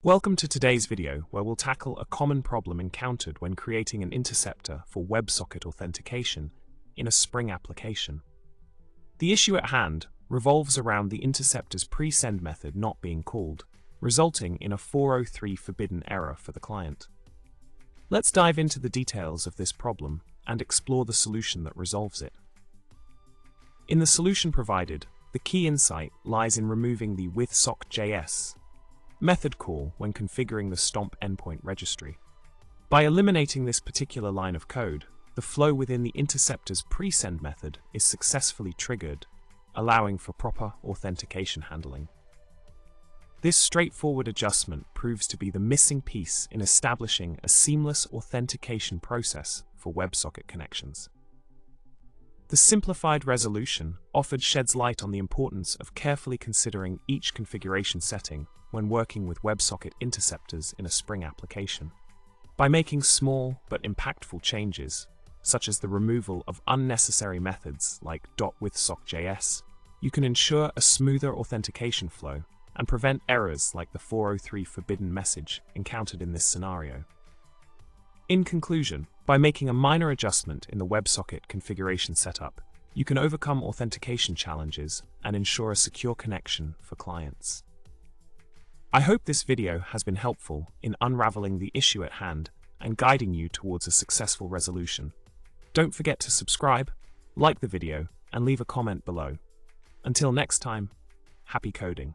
Welcome to today's video, where we'll tackle a common problem encountered when creating an interceptor for WebSocket authentication in a Spring application. The issue at hand revolves around the interceptor's preSend method not being called, resulting in a 403 forbidden error for the client. Let's dive into the details of this problem and explore the solution that resolves it. In the solution provided, the key insight lies in removing the with SockJS method call when configuring the STOMP endpoint registry. By eliminating this particular line of code, the flow within the interceptor's preSend method is successfully triggered, allowing for proper authentication handling. This straightforward adjustment proves to be the missing piece in establishing a seamless authentication process for WebSocket connections. The simplified resolution offered sheds light on the importance of carefully considering each configuration setting when working with WebSocket interceptors in a Spring application. By making small but impactful changes, such as the removal of unnecessary methods like .withSockJS, you can ensure a smoother authentication flow and prevent errors like the 403 forbidden message encountered in this scenario. In conclusion, by making a minor adjustment in the WebSocket configuration setup, you can overcome authentication challenges and ensure a secure connection for clients. I hope this video has been helpful in unraveling the issue at hand and guiding you towards a successful resolution. Don't forget to subscribe, like the video, and leave a comment below. Until next time, happy coding.